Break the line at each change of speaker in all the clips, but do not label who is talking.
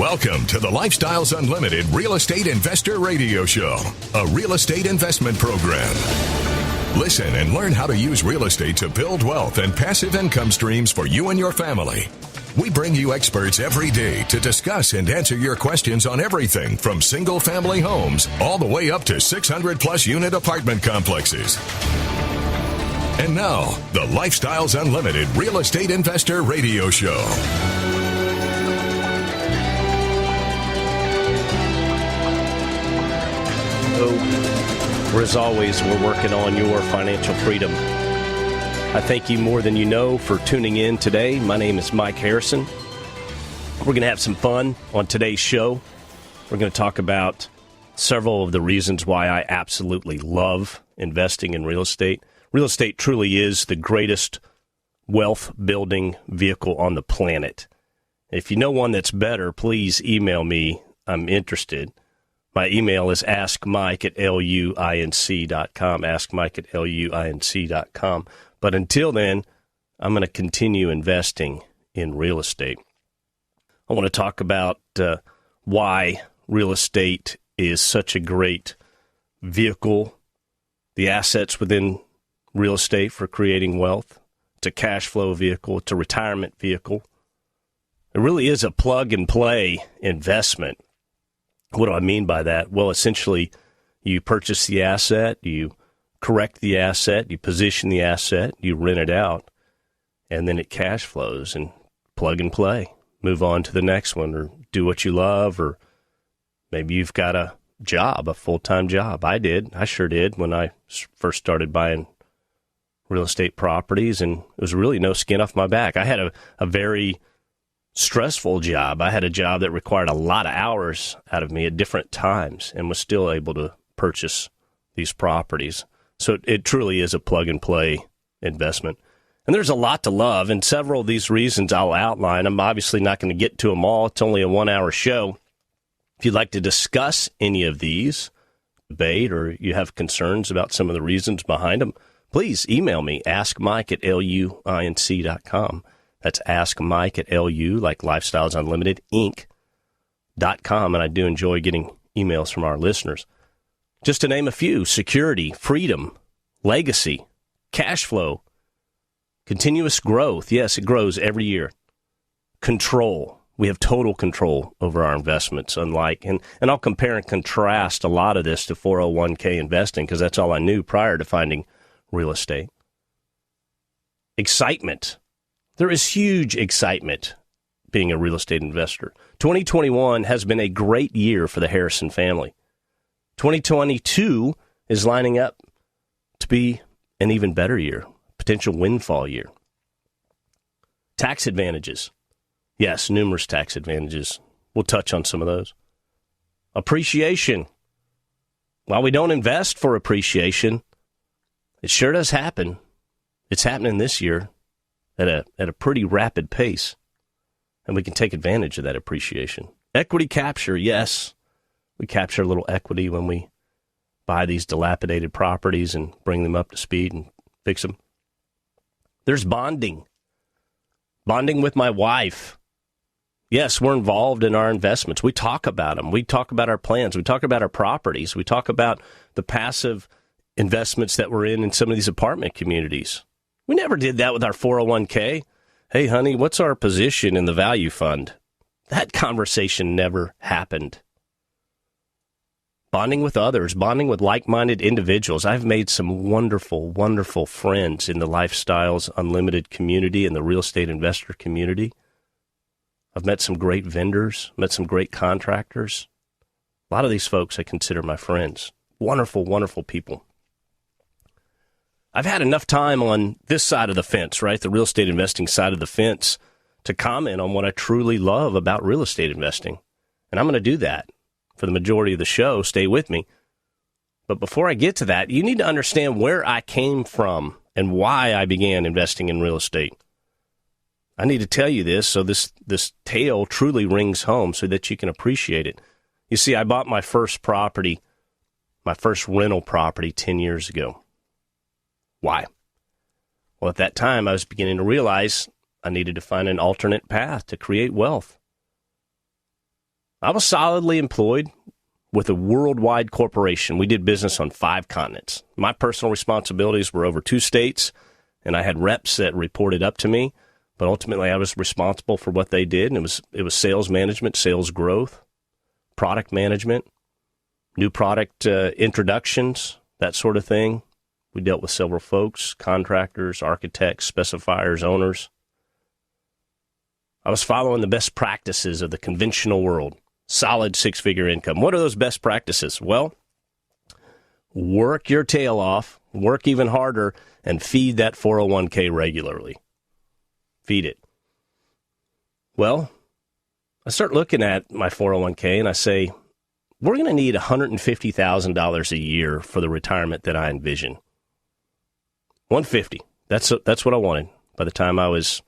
Welcome to the Lifestyles Unlimited Real Estate Investor Radio Show, a real estate investment program. Listen and learn how to use real estate to build wealth and passive income streams for you and your family. We bring you experts every day to discuss and answer your questions on everything from single-family homes all the way up to 600-plus unit apartment complexes. And now, the Lifestyles Unlimited Real Estate Investor Radio Show.
Where, as always, we're working on your financial freedom. I thank you more than you know for tuning in today. My name is Mike Harrison. We're going to have some fun on today's show. We're going to talk about several of the reasons why I absolutely love investing in real estate. Real estate truly is the greatest wealth-building vehicle on the planet. If you know one that's better, please email me. I'm interested. My email is askmike@luinc.com, askmike@luinc.com. But until then, I'm going to continue investing in real estate. I want to talk about why real estate is such a great vehicle, the assets within real estate for creating wealth. It's a cash flow vehicle. It's a retirement vehicle. It really is a plug-and-play investment. What do I mean by that? Well, essentially, you purchase the asset, you correct the asset, you position the asset, you rent it out, and then it cash flows and plug and play. Move on to the next one or do what you love, or maybe you've got a job, a full-time job. I sure did when I first started buying real estate properties, and it was really no skin off my back. I had a very stressful job. I had a job that required a lot of hours out of me at different times and was still able to purchase these properties. So it truly is a plug-and-play investment. And there's a lot to love, and several of these reasons I'll outline. I'm obviously not going to get to them all. It's only a 1-hour show. If you'd like to discuss any of these, debate, or you have concerns about some of the reasons behind them, please email me, askmike@luinc.com. That's askmike@lu, like Lifestyles Unlimited, Inc.com. And I do enjoy getting emails from our listeners. Just to name a few: security, freedom, legacy, cash flow, continuous growth. Yes, it grows every year. Control. We have total control over our investments, unlike, and I'll compare and contrast a lot of this to 401k investing because that's all I knew prior to finding real estate. Excitement. There is huge excitement being a real estate investor. 2021 has been a great year for the Harrison family. 2022 is lining up to be an even better year, potential windfall year. Tax advantages. Yes, numerous tax advantages. We'll touch on some of those. Appreciation. While we don't invest for appreciation, it sure does happen. It's happening this year at a pretty rapid pace, and we can take advantage of that appreciation. Equity capture, yes. We capture a little equity when we buy these dilapidated properties and bring them up to speed and fix them. There's bonding. Bonding with my wife. Yes, we're involved in our investments. We talk about them. We talk about our plans. We talk about our properties. We talk about the passive investments that we're in some of these apartment communities. We never did that with our 401k. Hey, honey, what's our position in the value fund? That conversation never happened. Bonding with others, bonding with like-minded individuals. I've made some wonderful, wonderful friends in the Lifestyles Unlimited community and the real estate investor community. I've met some great vendors, met some great contractors. A lot of these folks I consider my friends. Wonderful, wonderful people. I've had enough time on this side of the fence, right, the real estate investing side of the fence, to comment on what I truly love about real estate investing. And I'm going to do that for the majority of the show. Stay with me. But before I get to that, you need to understand where I came from and why I began investing in real estate. I need to tell you this so this tale truly rings home so that you can appreciate it. You see, I bought my first property, my first rental property 10 years ago. Why? Well, at that time, I was beginning to realize I needed to find an alternate path to create wealth. I was solidly employed with a worldwide corporation. We did business on 5 continents. My personal responsibilities were over 2 states, and I had reps that reported up to me. But ultimately, I was responsible for what they did, and it was sales management, sales growth, product management, new product introductions, that sort of thing. We dealt with several folks, contractors, architects, specifiers, owners. I was following the best practices of the conventional world. Solid 6-figure income. What are those best practices? Well, work your tail off, work even harder, and feed that 401k regularly. Feed it. Well, I start looking at my 401k and I say, we're going to need $150,000 a year for the retirement that I envision. 150. That's what I wanted by the time I was,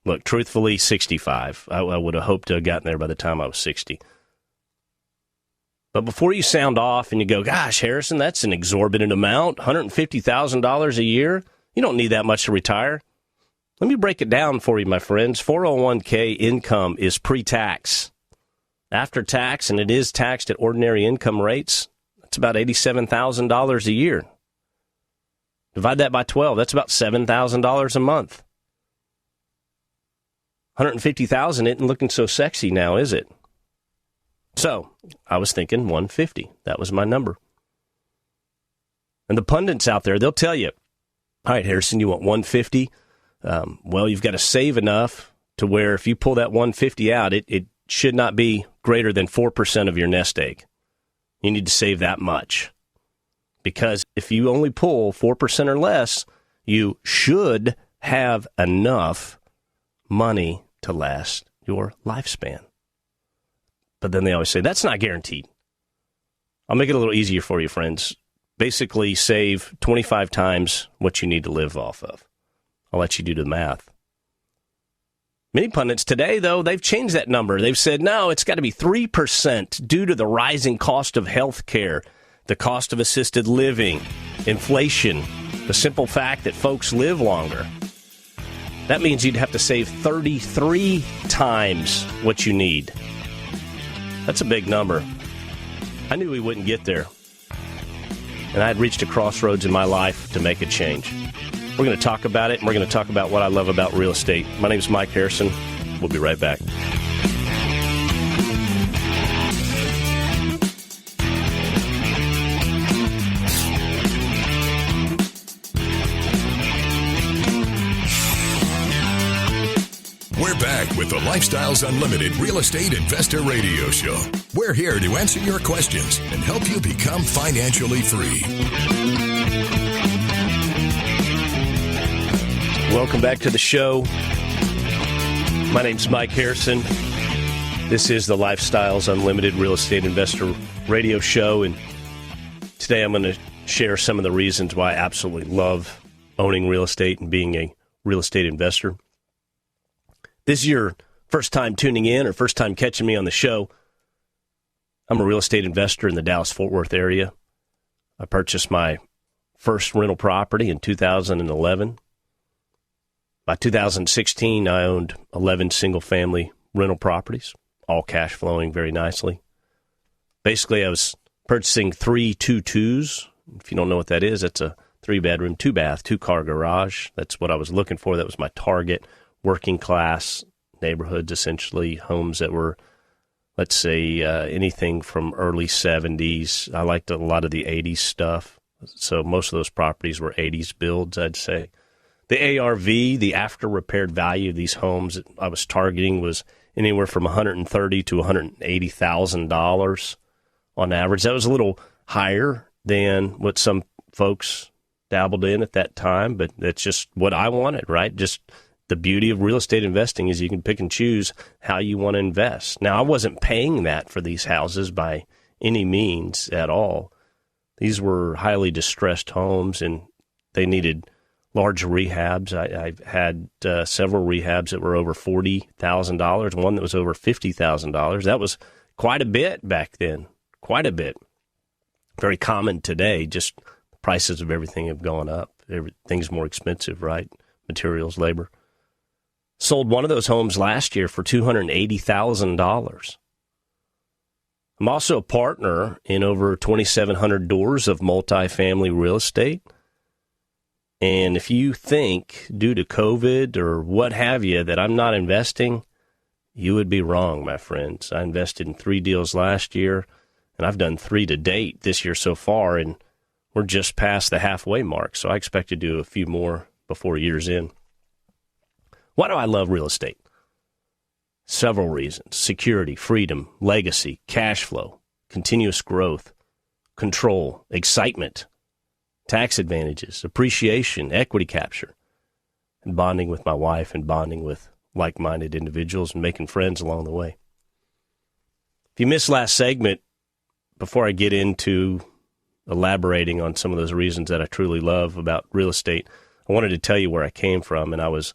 look, truthfully, 65. I would have hoped to have gotten there by the time I was 60. But before you sound off and you go, gosh, Harrison, that's an exorbitant amount, $150,000 a year. You don't need that much to retire. Let me break it down for you, my friends. 401k income is pre-tax. After tax, and it is taxed at ordinary income rates, that's about $87,000 a year. Divide that by 12, that's about $7,000 a month. $150,000 isn't looking so sexy now, is it? So, I was thinking 150. That was my number. And the pundits out there, they'll tell you, all right, Harrison, you want 150? Well, you've got to save enough to where if you pull that 150 out, it should not be greater than 4% of your nest egg. You need to save that much. Because if you only pull 4% or less, you should have enough money to last your lifespan. But then they always say, that's not guaranteed. I'll make it a little easier for you, friends. Basically, save 25 times what you need to live off of. I'll let you do the math. Many pundits today, though, they've changed that number. They've said, no, it's got to be 3% due to the rising cost of health care, the cost of assisted living, inflation, the simple fact that folks live longer. That means you'd have to save 33 times what you need. That's a big number. I knew we wouldn't get there. And I had reached a crossroads in my life to make a change. We're going to talk about it, and we're going to talk about what I love about real estate. My name is Mike Harrison. We'll be right back.
We're back with the Lifestyles Unlimited Real Estate Investor Radio Show. We're here to answer your questions and help you become financially free.
Welcome back to the show. My name's Mike Harrison. This is the Lifestyles Unlimited Real Estate Investor Radio Show, and today I'm going to share some of the reasons why I absolutely love owning real estate and being a real estate investor. This is your first time tuning in or first time catching me on the show. I'm a real estate investor in the Dallas-Fort Worth area. I purchased my first rental property in 2011. By 2016, I owned 11 single-family rental properties, all cash flowing very nicely. Basically, I was purchasing 3 2-2s. If you don't know what that is, that's a 3-bedroom, 2-bath, 2-car garage. That's what I was looking for. That was my target. Working class neighborhoods, essentially, homes that were, let's say, anything from early 70s. I liked a lot of the 80s stuff. So most of those properties were 80s builds, I'd say. The ARV, the after-repaired value of these homes that I was targeting was anywhere from $130,000 to $180,000 on average. That was a little higher than what some folks dabbled in at that time, but that's just what I wanted, right? Just the beauty of real estate investing is you can pick and choose how you want to invest. Now, I wasn't paying that for these houses by any means at all. These were highly distressed homes, and they needed large rehabs. I've had several rehabs that were over $40,000, one that was over $50,000. That was quite a bit back then, quite a bit. Very common today, just the prices of everything have gone up. Everything's more expensive, right? Materials, labor. Sold one of those homes last year for $280,000. I'm also a partner in over 2,700 doors of multifamily real estate. And if you think, due to COVID or what have you, that I'm not investing, you would be wrong, my friends. I invested in 3 deals last year, and I've done 3 to date this year so far, and we're just past the halfway mark. So I expect to do a few more before year's end. Why do I love real estate? Several reasons: security, freedom, legacy, cash flow, continuous growth, control, excitement, tax advantages, appreciation, equity capture, and bonding with my wife and bonding with like-minded individuals and making friends along the way. If you missed last segment, before I get into elaborating on some of those reasons that I truly love about real estate, I wanted to tell you where I came from, and I was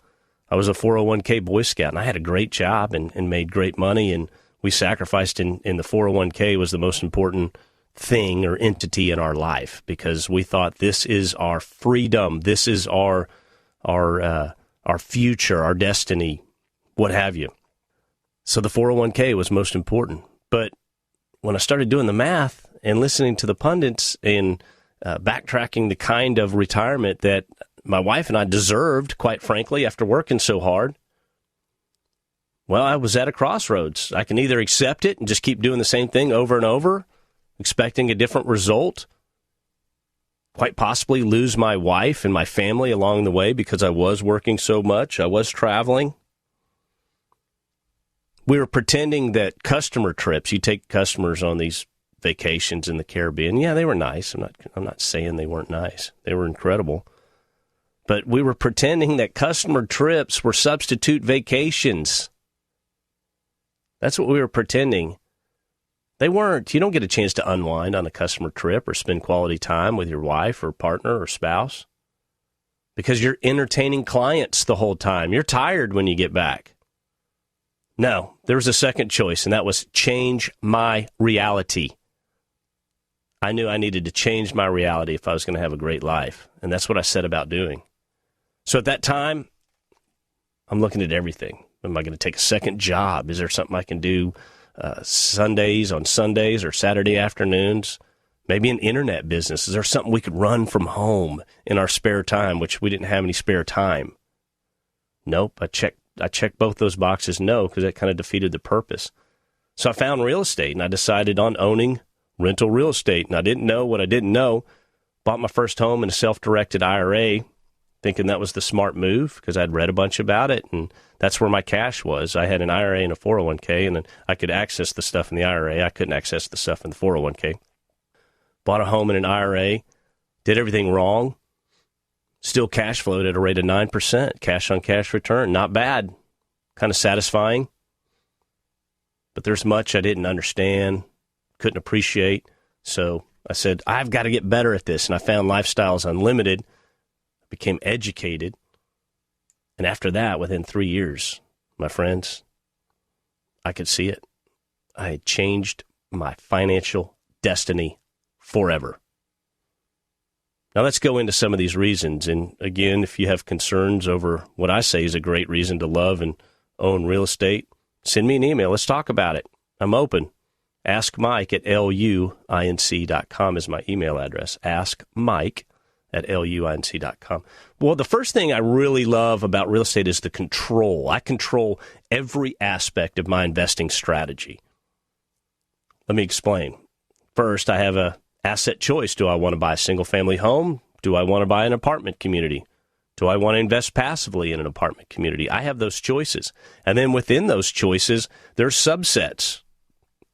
a 401k Boy Scout, and I had a great job and made great money, and we sacrificed in the 401k was the most important thing or entity in our life because we thought this is our freedom, this is our future, our destiny, what have you. So the 401k was most important. But when I started doing the math and listening to the pundits and backtracking the kind of retirement that my wife and I deserved, quite frankly, after working so hard, well, I was at a crossroads. I can either accept it and just keep doing the same thing over and over, expecting a different result, quite possibly lose my wife and my family along the way because I was working so much, I was traveling. We were pretending that customer trips, you take customers on these vacations in the Caribbean. Yeah, they were nice. I'm not saying they weren't nice. They were incredible. But we were pretending that customer trips were substitute vacations. That's what we were pretending. They weren't. You don't get a chance to unwind on a customer trip or spend quality time with your wife or partner or spouse because you're entertaining clients the whole time. You're tired when you get back. No, there was a second choice, and that was change my reality. I knew I needed to change my reality if I was going to have a great life, and that's what I set about doing. So at that time, I'm looking at everything. Am I going to take a second job? Is there something I can do Sundays on Sundays or Saturday afternoons? Maybe an internet business. Is there something we could run from home in our spare time, which we didn't have any spare time? Nope. I checked both those boxes no, because that kind of defeated the purpose. So I found real estate, and I decided on owning rental real estate. And I didn't know what I didn't know. Bought my first home in a self-directed IRA, thinking that was the smart move because I'd read a bunch about it, and that's where my cash was. I had an IRA and a 401k, and then I could access the stuff in the IRA. I couldn't access the stuff in the 401k. Bought a home in an IRA, did everything wrong, still cash flowed at a rate of 9%, cash-on-cash return. Not bad, kind of satisfying. But there's much I didn't understand, couldn't appreciate. So I said, I've got to get better at this, and I found Lifestyles Unlimited, became educated, and after that, within 3 years, my friends, I could see it. I had changed my financial destiny forever. Now let's go into some of these reasons, and again, if you have concerns over what I say is a great reason to love and own real estate, send me an email. Let's talk about it. I'm open. Ask Mike at luinc.com is my email address. Ask Mike at luinc.com. Well, the first thing I really love about real estate is the control. I control every aspect of my investing strategy. Let me explain. First, I have a asset choice. Do I want to buy a single-family home? Do I want to buy an apartment community? Do I want to invest passively in an apartment community? I have those choices. And then within those choices, there's subsets.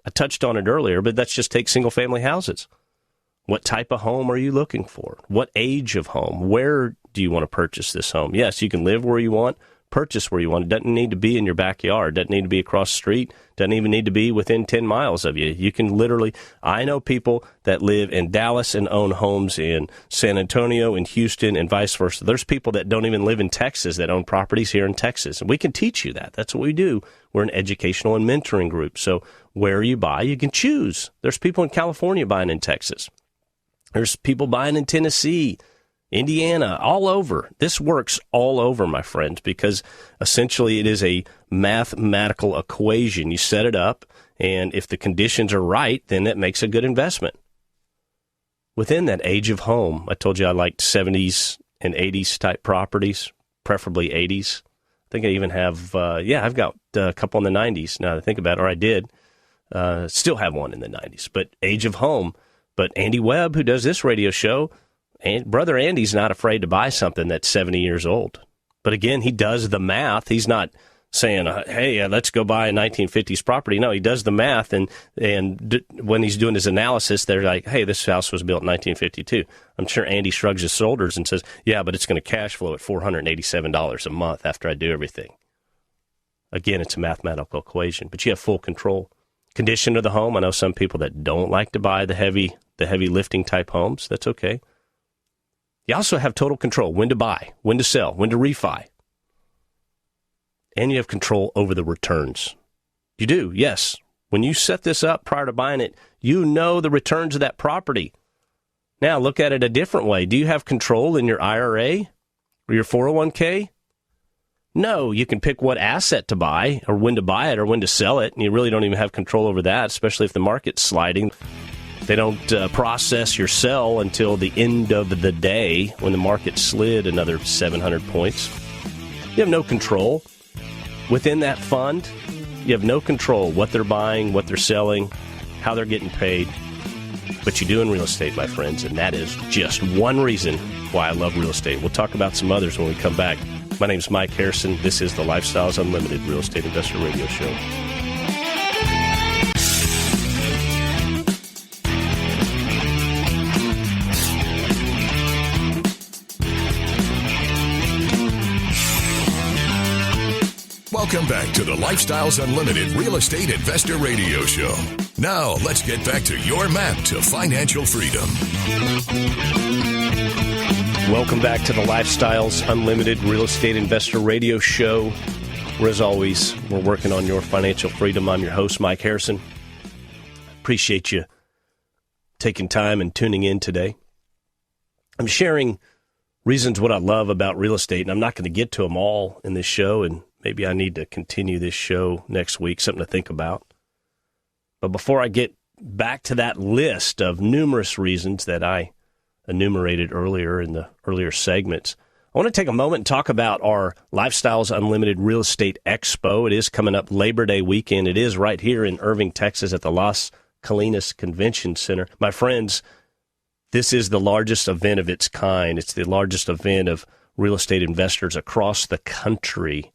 I touched on it earlier, but let's just take single-family houses. What type of home are you looking for? What age of home? Where do you want to purchase this home? Yes, you can live where you want, purchase where you want. It doesn't need to be in your backyard. It doesn't need to be across the street. It doesn't even need to be within 10 miles of you. You can literally, I know people that live in Dallas and own homes in San Antonio and Houston and vice versa. There's people that don't even live in Texas that own properties here in Texas. And we can teach you that. That's what we do. We're an educational and mentoring group. So where you buy, you can choose. There's people in California buying in Texas. There's people buying in Tennessee, Indiana, all over. This works all over, my friends, because essentially it is a mathematical equation. You set it up, and if the conditions are right, then it makes a good investment. Within that age of home, I told you I liked 70s and 80s type properties, preferably 80s. I think I even have, I've got a couple in the 90s now that I think about it, or I did. Still have one in the 90s, but age of home. But Andy Webb, who does this radio show, and Brother Andy's not afraid to buy something that's 70 years old. But again, he does the math. He's not saying, hey, let's go buy a 1950s property. No, he does the math, and when he's doing his analysis, they're like, hey, this house was built in 1952. I'm sure Andy shrugs his shoulders and says, yeah, but it's going to cash flow at $487 a month after I do everything. Again, it's a mathematical equation, but you have full control. Condition of the home, I know some people that don't like to buy the heavy lifting type homes. That's okay. You also have total control, when to buy, when to sell, when to refi. And you have control over the returns. You do, yes. When you set this up prior to buying it, you know the returns of that property. Now, look at it a different way. Do you have control in your IRA or your 401k? No, you can pick what asset to buy or when to buy it or when to sell it, and you really don't even have control over that, especially if the market's sliding. They don't process your sell until the end of the day when the market slid another 700 points. You have no control. Within that fund, you have no control what they're buying, what they're selling, how they're getting paid. But you do in real estate, my friends, and that is just one reason why I love real estate. We'll talk about some others when we come back. My name is Mike Harrison. This is the Lifestyles Unlimited Real Estate Investor Radio Show.
Welcome back to the Lifestyles Unlimited Real Estate Investor Radio Show. Now, let's get back to your map to financial freedom.
Welcome back to the Lifestyles Unlimited Real Estate Investor Radio Show, where, as always, we're working on your financial freedom. I'm your host, Mike Harrison. Appreciate you taking time and tuning in today. I'm sharing reasons what I love about real estate, and I'm not going to get to them all in this show, and maybe I need to continue this show next week, something to think about. But before I get back to that list of numerous reasons that I enumerated earlier in the earlier segments, I want to take a moment and talk about our Lifestyles Unlimited Real Estate Expo. It is coming up Labor Day weekend. It is right here in Irving, Texas at the Las Colinas Convention Center. My friends, this is the largest event of its kind. It's the largest event of real estate investors across the country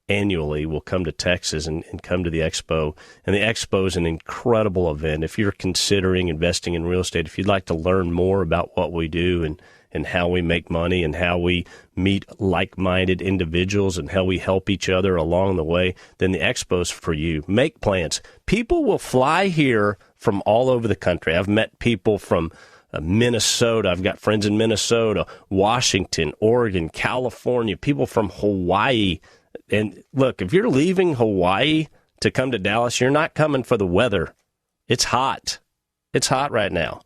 annually will come to Texas and come to the Expo. And the Expo is an incredible event. If you're considering investing in real estate, if you'd like to learn more about what we do and how we make money and how we meet like-minded individuals and how we help each other along the way, then the Expo's for you. Make plans. People will fly here from all over the country. I've met people from Minnesota. I've got friends in Minnesota, Washington, Oregon, California, people from Hawaii. And look, if you're leaving Hawaii to come to Dallas, you're not coming for the weather. It's hot. It's hot right now.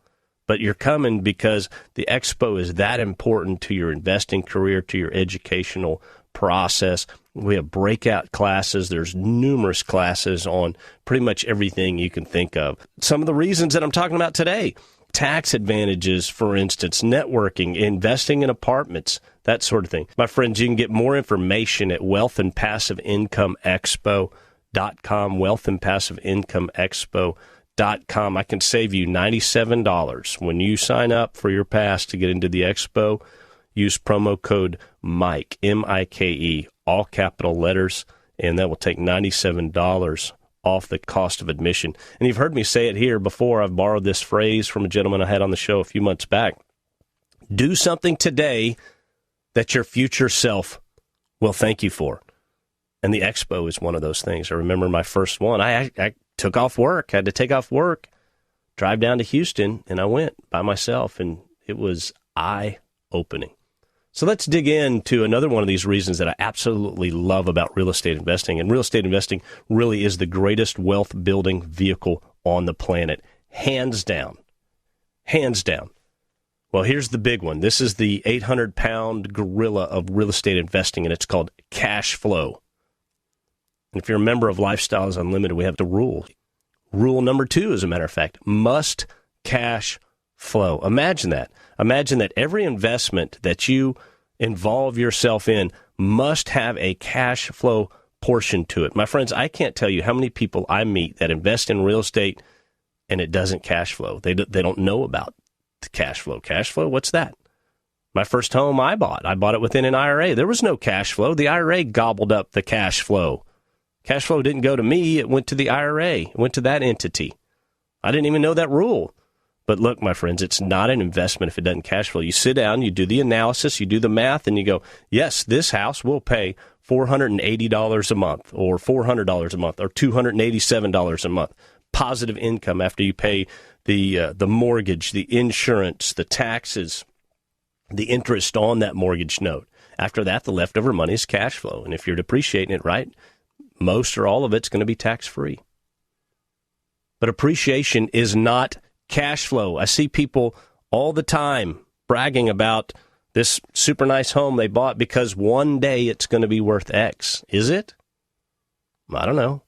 But you're coming because the Expo is that important to your investing career, to your educational process. We have breakout classes. There's numerous classes on pretty much everything you can think of. Some of the reasons that I'm talking about today: tax advantages, for instance, networking, investing in apartments, that sort of thing. My friends, you can get more information at wealthandpassiveincomeexpo.com, wealthandpassiveincomeexpo.com. I can save you $97 when you sign up for your pass to get into the Expo. Use promo code MIKE, M-I-K-E, all capital letters, and that will take $97 off the cost of admission. And you've heard me say it here before. I've borrowed this phrase from a gentleman I had on the show a few months back. Do something today that your future self will thank you for. And the Expo is one of those things. I remember my first one. I took off work, had to take off work, drive down to Houston, and I went by myself, and it was eye-opening. So let's dig into another one of these reasons that I absolutely love about real estate investing. And real estate investing really is the greatest wealth-building vehicle on the planet. Hands down. Hands down. Well, here's the big one. This is the 800-pound gorilla of real estate investing, and it's called cash flow. And if you're a member of Lifestyles Unlimited, we have the rule. Rule number 2, as a matter of fact, must cash flow. Imagine that. Imagine that every investment that you involve yourself in must have a cash flow portion to it. My friends, I can't tell you how many people I meet that invest in real estate and it doesn't cash flow. They don't know about the cash flow. Cash flow, what's that? My first home I bought it within an IRA. There was no cash flow. The IRA gobbled up the cash flow. Cash flow didn't go to me. It went to the IRA. It went to that entity. I didn't even know that rule. But look, my friends, it's not an investment if it doesn't cash flow. You sit down, you do the analysis, you do the math, and you go, yes, this house will pay $480 a month or $400 a month or $287 a month. Positive income after you pay the mortgage, the insurance, the taxes, the interest on that mortgage note. After that, the leftover money is cash flow. And if you're depreciating it right, most or all of it's going to be tax-free. But appreciation is not cash flow. I see people all the time bragging about this super nice home they bought because one day it's going to be worth X. Is it? I don't know.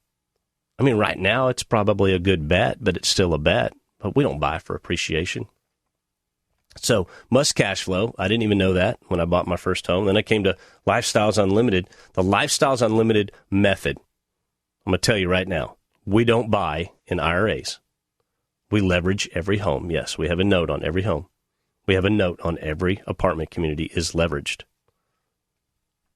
I mean, right now it's probably a good bet, but it's still a bet. But we don't buy for appreciation. So must cash flow. I didn't even know that when I bought my first home. Then I came to Lifestyles Unlimited. The Lifestyles Unlimited method. I'm going to tell you right now, we don't buy in IRAs. We leverage every home. Yes, we have a note on every home. We have a note on every apartment community is leveraged.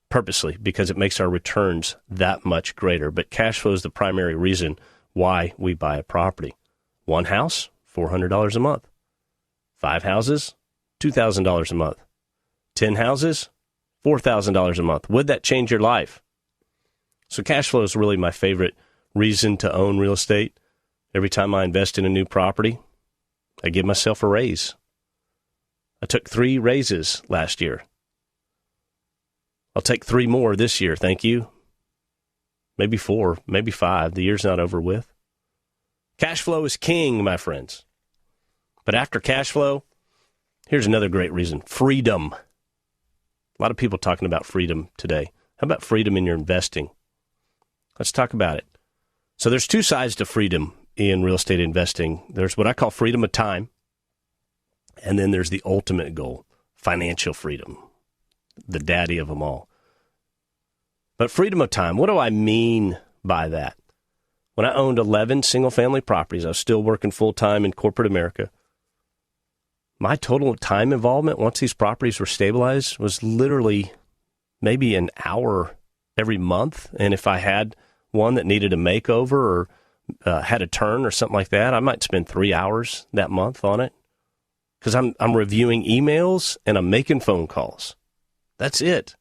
Purposely, because it makes our returns that much greater. But cash flow is the primary reason why we buy a property. One house, $400 a month. 5 houses, $2,000 a month. 10 houses, $4,000 a month. Would that change your life? So cash flow is really my favorite reason to own real estate. Every time I invest in a new property, I give myself a raise. I took 3 raises last year. I'll take 3 more this year, thank you. Maybe 4, maybe 5. The year's not over with. Cash flow is king, my friends. But after cash flow, here's another great reason. Freedom. A lot of people talking about freedom today. How about freedom in your investing? Let's talk about it. So there's 2 sides to freedom in real estate investing. There's what I call freedom of time, and then there's the ultimate goal, financial freedom, the daddy of them all. But freedom of time, what do I mean by that? When I owned 11 single-family properties, I was still working full-time in corporate America. My total time involvement, once these properties were stabilized, was literally maybe an hour every month. And if I had one that needed a makeover or had a turn or something like that, I might spend 3 hours that month on it because I'm reviewing emails and I'm making phone calls. That's it.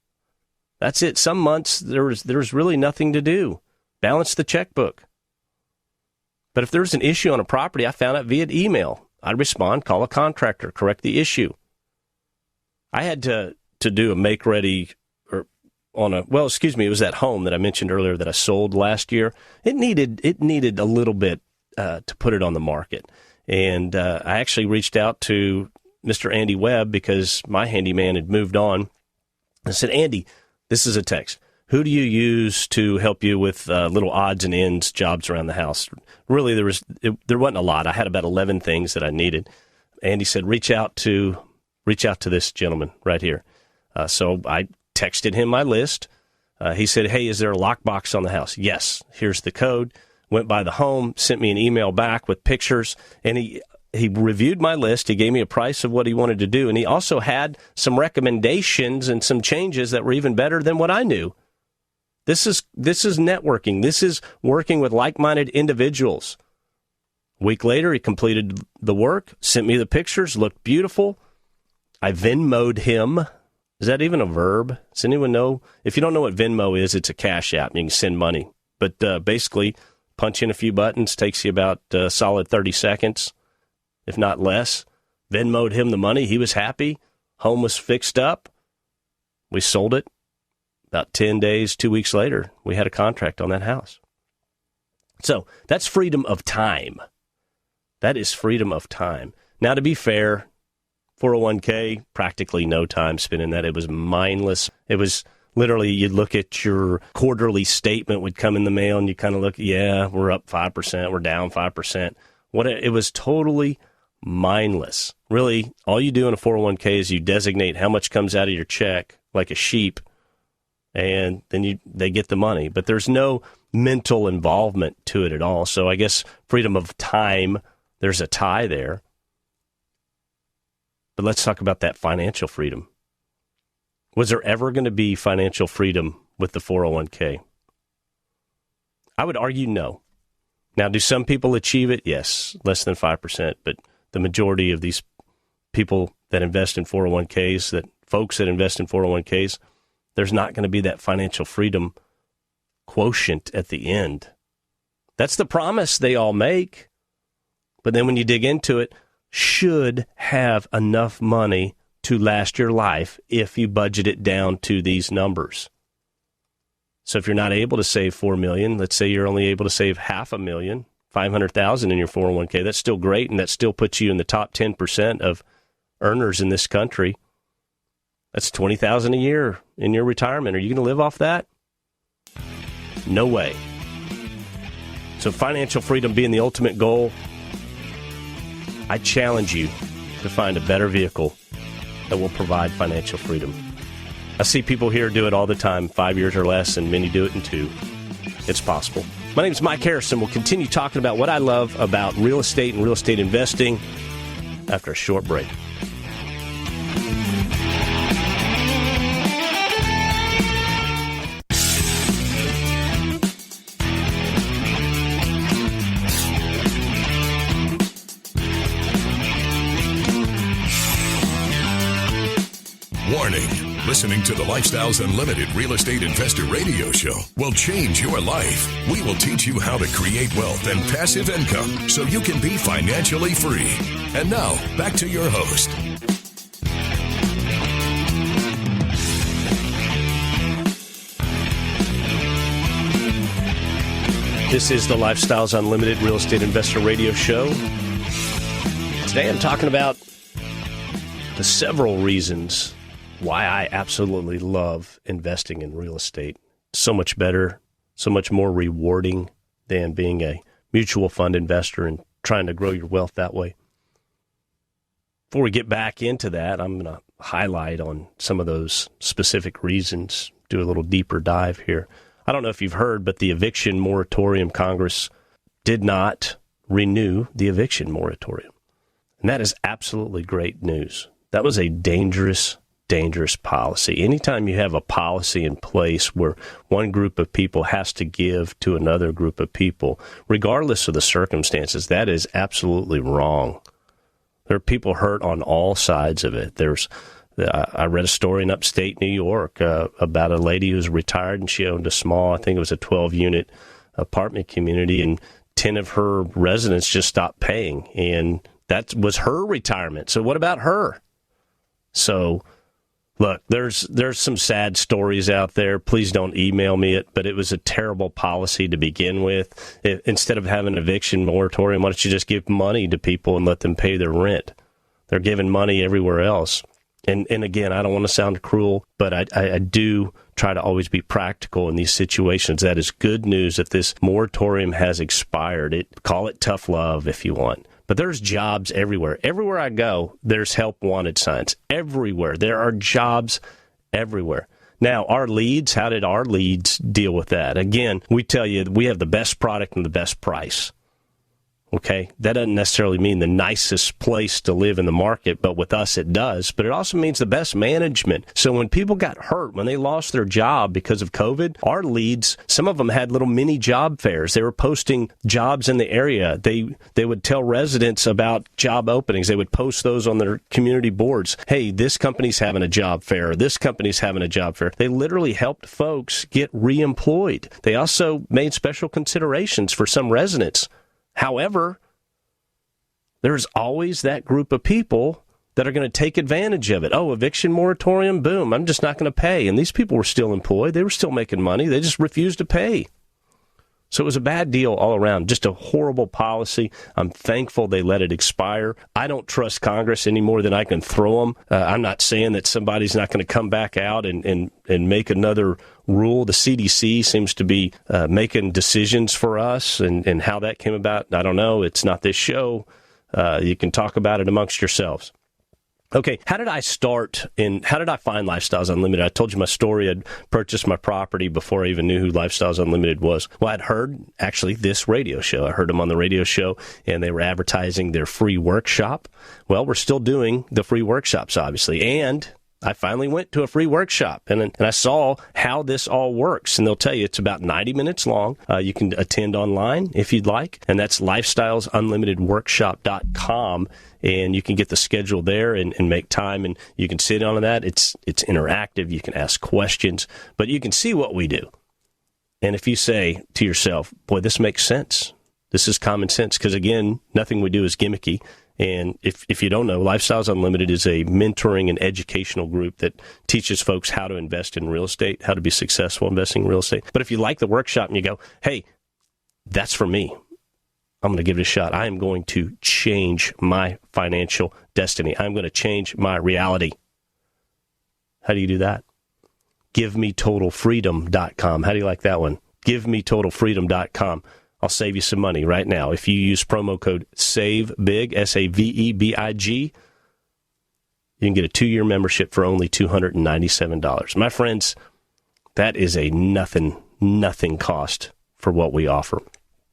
That's it. Some months there was really nothing to do. Balance the checkbook. But if there's an issue on a property, I found out via email. I'd respond, call a contractor, correct the issue. I had to do a make-ready it was that home that I mentioned earlier that I sold last year. It needed a little bit to put it on the market. And I actually reached out to Mr. Andy Webb because my handyman had moved on. I said, Andy, this is a text. Who do you use to help you with little odds and ends jobs around the house? Really, there wasn't a lot. I had about 11 things that I needed. Andy said, reach out to this gentleman right here. So I texted him my list. He said, hey, is there a lockbox on the house? Yes. Here's the code. Went by the home, sent me an email back with pictures, and he reviewed my list. He gave me a price of what he wanted to do, and he also had some recommendations and some changes that were even better than what I knew. This is networking. This is working with like-minded individuals. A week later, he completed the work, sent me the pictures, looked beautiful. I Venmo'd him. Is that even a verb? Does anyone know? If you don't know what Venmo is, it's a cash app. You can send money. But basically, punch in a few buttons, takes you about a solid 30 seconds, if not less. Venmo'd him the money. He was happy. Home was fixed up. We sold it. About 10 days, 2 weeks later, we had a contract on that house. So that's freedom of time. That is freedom of time. Now, to be fair, 401k, practically no time spent in that. It was mindless. It was literally, you'd look at your quarterly statement would come in the mail, and you kind of look, yeah, we're up 5%, we're down 5%. It was totally mindless. Really, all you do in a 401k is you designate how much comes out of your check like a sheep, and then they get the money. But there's no mental involvement to it at all. So I guess freedom of time, there's a tie there. But let's talk about that financial freedom. Was there ever going to be financial freedom with the 401k? I would argue no. Now, do some people achieve it? Yes, less than 5%. But the majority of these people that invest in 401ks, folks that invest in 401ks, there's not going to be that financial freedom quotient at the end. That's the promise they all make. But then when you dig into it, should have enough money to last your life if you budget it down to these numbers. So if you're not able to save $4 million, let's say you're only able to save $500,000, $500,000 in your 401k, that's still great, and that still puts you in the top 10% of earners in this country. That's $20,000 a year in your retirement. Are you going to live off that? No way. So financial freedom being the ultimate goal, I challenge you to find a better vehicle that will provide financial freedom. I see people here do it all the time, 5 years or less, and many do it in 2. It's possible. My name is Mike Harrison. We'll continue talking about what I love about real estate and real estate investing after a short break.
Warning. Listening to the Lifestyles Unlimited Real Estate Investor Radio Show will change your life. We will teach you how to create wealth and passive income so you can be financially free. And now, back to your host.
This is the Lifestyles Unlimited Real Estate Investor Radio Show. Today I'm talking about the several reasons why I absolutely love investing in real estate. So much better, so much more rewarding than being a mutual fund investor and trying to grow your wealth that way. Before we get back into that, I'm going to highlight on some of those specific reasons, do a little deeper dive here. I don't know if you've heard, but the eviction moratorium, Congress did not renew the eviction moratorium. And that is absolutely great news. That was a dangerous policy. Anytime you have a policy in place where one group of people has to give to another group of people, regardless of the circumstances, that is absolutely wrong. There are people hurt on all sides of it. I read a story in upstate New York about a lady who's retired, and she owned a small, I think it was a 12-unit apartment community, and 10 of her residents just stopped paying, and that was her retirement. So what about her? So look, there's some sad stories out there. Please don't email me it, but it was a terrible policy to begin with. Instead of having an eviction moratorium, why don't you just give money to people and let them pay their rent? They're giving money everywhere else. And again, I don't want to sound cruel, but I do try to always be practical in these situations. That is good news that this moratorium has expired. Call it tough love if you want. But there's jobs everywhere. Everywhere I go, there's help wanted signs. Everywhere. There are jobs everywhere. Now, our leads, how did our leads deal with that? Again, we tell you we have the best product and the best price. Okay, that doesn't necessarily mean the nicest place to live in the market, but with us it does. But it also means the best management. So when people got hurt, when they lost their job because of COVID, our leads, some of them had little mini job fairs. They were posting jobs in the area. They would tell residents about job openings. They would post those on their community boards. Hey, this company's having a job fair. This company's having a job fair. They literally helped folks get reemployed. They also made special considerations for some residents. However, there's always that group of people that are going to take advantage of it. Oh, eviction moratorium, boom, I'm just not going to pay. And these people were still employed. They were still making money. They just refused to pay. So it was a bad deal all around, just a horrible policy. I'm thankful they let it expire. I don't trust Congress any more than I can throw them. I'm not saying that somebody's not going to come back out and make another rule. The CDC seems to be making decisions for us, and how that came about, I don't know. It's not this show. You can talk about it amongst yourselves. Okay, how did I start and how did I find Lifestyles Unlimited? I told you my story. I'd purchased my property before I even knew who Lifestyles Unlimited was. Well, I'd heard, actually, this radio show. I heard them on the radio show, and they were advertising their free workshop. Well, we're still doing the free workshops, obviously, and I finally went to a free workshop, and I saw how this all works. And they'll tell you it's about 90 minutes long. You can attend online if you'd like, and that's lifestylesunlimitedworkshop.com. And you can get the schedule there and make time, and you can sit on that. It's interactive. You can ask questions, but you can see what we do. And if you say to yourself, boy, this makes sense. This is common sense, because, again, nothing we do is gimmicky. And if you don't know, Lifestyles Unlimited is a mentoring and educational group that teaches folks how to invest in real estate, how to be successful investing in real estate. But if you like the workshop and you go, hey, that's for me, I'm going to give it a shot. I am going to change my financial destiny. I'm going to change my reality. How do you do that? GiveMeTotalFreedom.com. How do you like that one? GiveMeTotalFreedom.com. I'll save you some money right now. If you use promo code SAVEBIG, SAVEBIG, you can get a 2-year membership for only $297. My friends, that is a nothing cost for what we offer.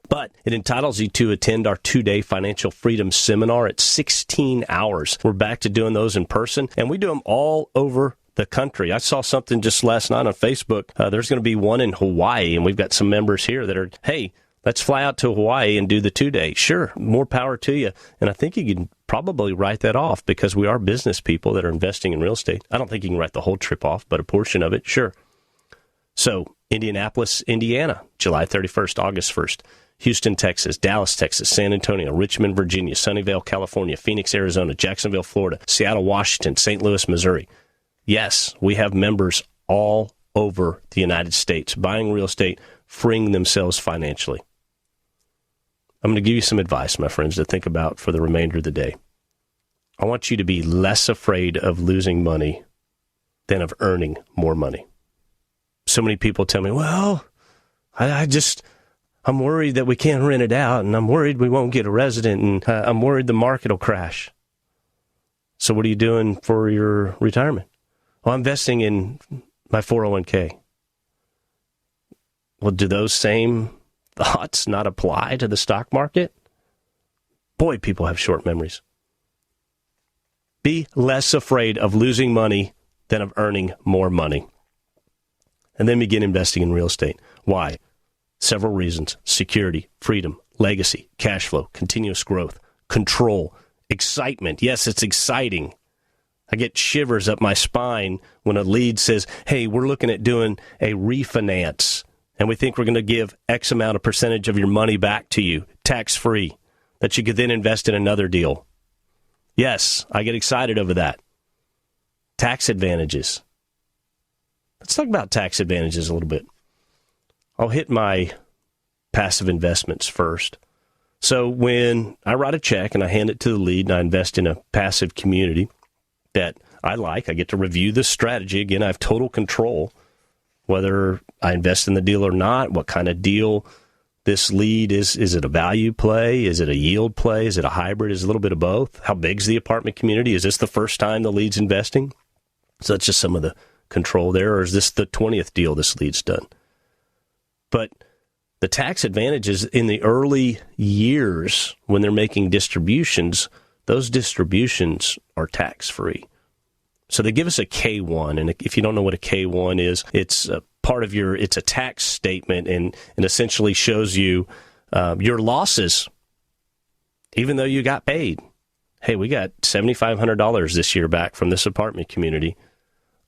But it entitles you to attend our 2-day financial freedom seminar. It's 16 hours. We're back to doing those in person, and we do them all over the country. I saw something just last night on Facebook. There's going to be one in Hawaii, and we've got some members here that are, hey, let's fly out to Hawaii and do the 2-day. Sure, more power to you. And I think you can probably write that off, because we are business people that are investing in real estate. I don't think you can write the whole trip off, but a portion of it, sure. So, Indianapolis, Indiana, July 31st, August 1st. Houston, Texas, Dallas, Texas, San Antonio, Richmond, Virginia, Sunnyvale, California, Phoenix, Arizona, Jacksonville, Florida, Seattle, Washington, St. Louis, Missouri. Yes, we have members all over the United States buying real estate, freeing themselves financially. I'm going to give you some advice, my friends, to think about for the remainder of the day. I want you to be less afraid of losing money than of earning more money. So many people tell me, well, I'm worried that we can't rent it out, and I'm worried we won't get a resident, and I'm worried the market will crash. So what are you doing for your retirement? Well, I'm investing in my 401k. Well, do those same thoughts not apply to the stock market? Boy, people have short memories. Be less afraid of losing money than of earning more money. And then begin investing in real estate. Why? Several reasons: security, freedom, legacy, cash flow, continuous growth, control, excitement. Yes, it's exciting. I get shivers up my spine when a lead says, hey, we're looking at doing a refinance, and we think we're going to give X amount of percentage of your money back to you, tax-free, that you could then invest in another deal. Yes, I get excited over that. Tax advantages. Let's talk about tax advantages a little bit. I'll hit my passive investments first. So when I write a check and I hand it to the lead and I invest in a passive community that I like, I get to review the strategy. Again, I have total control whether I invest in the deal or not, what kind of deal this lead is. Is it a value play? Is it a yield play? Is it a hybrid? Is it a little bit of both? How big's the apartment community? Is this the first time the lead's investing? So that's just some of the control there. Or is this the 20th deal this lead's done? But the tax advantages in the early years when they're making distributions, those distributions are tax-free. So they give us a K-1, and if you don't know what a K-1 is, it's a part of it's a tax statement, and essentially shows you your losses, even though you got paid. Hey, we got $7,500 this year back from this apartment community.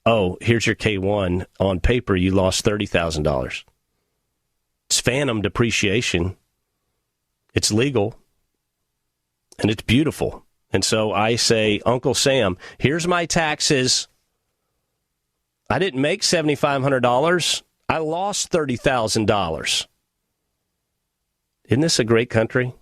Oh, here's your K-1. On paper, you lost $30,000. It's phantom depreciation. It's legal. And it's beautiful. And so I say, Uncle Sam, here's my taxes. I didn't make $7,500. I lost $30,000. Isn't this a great country?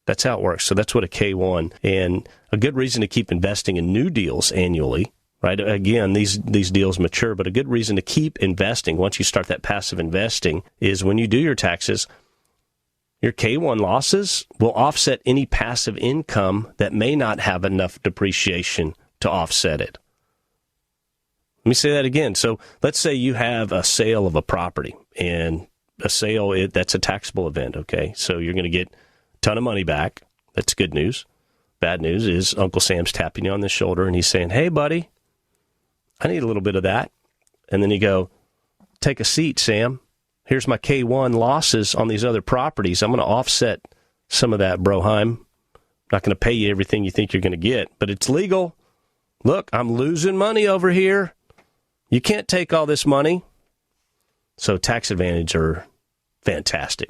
That's how it works. So that's what a K1, and a good reason to keep investing in new deals annually, right? Again, these deals mature, but a good reason to keep investing once you start that passive investing is when you do your taxes, your K1 losses will offset any passive income that may not have enough depreciation to offset it. Let me say that again. So let's say you have a sale of a property, and a sale, that's a taxable event, okay? So you're going to get a ton of money back. That's good news. Bad news is Uncle Sam's tapping you on the shoulder, and he's saying, hey, buddy, I need a little bit of that. And then you go, take a seat, Sam. Here's my K1 losses on these other properties. I'm going to offset some of that, Broheim. I'm not going to pay you everything you think you're going to get, but it's legal. Look, I'm losing money over here. You can't take all this money. So tax advantage are fantastic.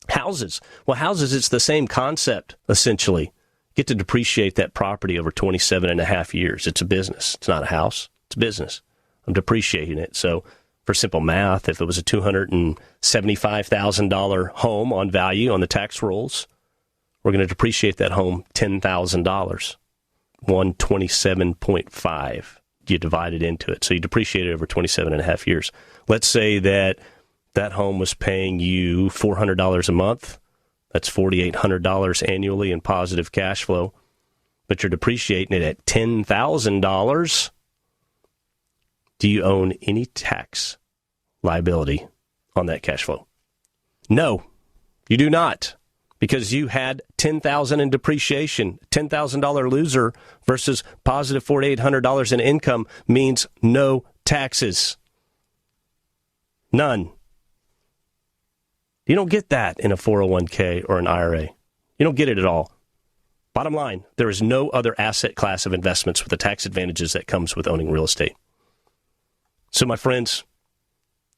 Houses. Well, houses, it's the same concept, essentially. Get to depreciate that property over 27 and a half years. It's a business. It's not a house. It's a business. I'm depreciating it. So for simple math, if it was a $275,000 home on value on the tax rolls, we're going to depreciate that home $10,000, 127.5. You divide it into it. So you depreciate it over 27 and a half years. Let's say that home was paying you $400 a month. That's $4,800 annually in positive cash flow. But you're depreciating it at $10,000. Do you own any tax liability on that cash flow? No, you do not, because you had $10,000 in depreciation. $10,000 loser versus positive $4,800 in income means no taxes. None. You don't get that in a 401k or an IRA. You don't get it at all. Bottom line, there is no other asset class of investments with the tax advantages that comes with owning real estate. So, my friends,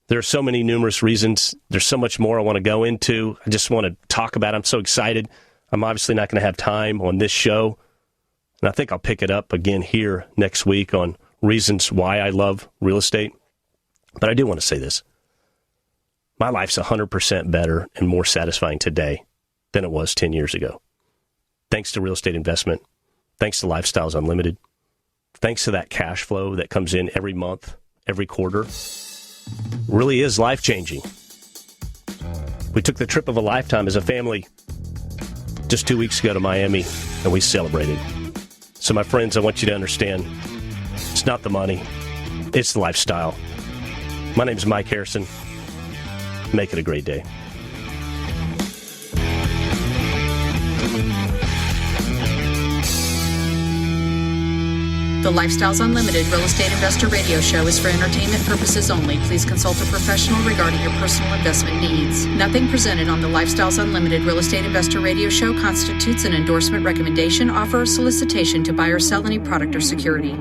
there are so many numerous reasons. There's so much more I want to go into. I just want to talk about it. I'm so excited. I'm obviously not going to have time on this show. And I think I'll pick it up again here next week on reasons why I love real estate. But I do want to say this. My life's 100% better and more satisfying today than it was 10 years ago. Thanks to real estate investment. Thanks to Lifestyles Unlimited. Thanks to that cash flow that comes in every month, every quarter. Really is life-changing. We took the trip of a lifetime as a family just 2 weeks ago to Miami, and we celebrated. So, my friends, I want you to understand, it's not the money, it's the lifestyle. My name is Mike Harrison. Make it a great day.
The Lifestyles Unlimited Real Estate Investor Radio Show is for entertainment purposes only. Please consult a professional regarding your personal investment needs. Nothing presented on the Lifestyles Unlimited Real Estate Investor Radio Show constitutes an endorsement, recommendation, offer, or solicitation to buy or sell any product or security.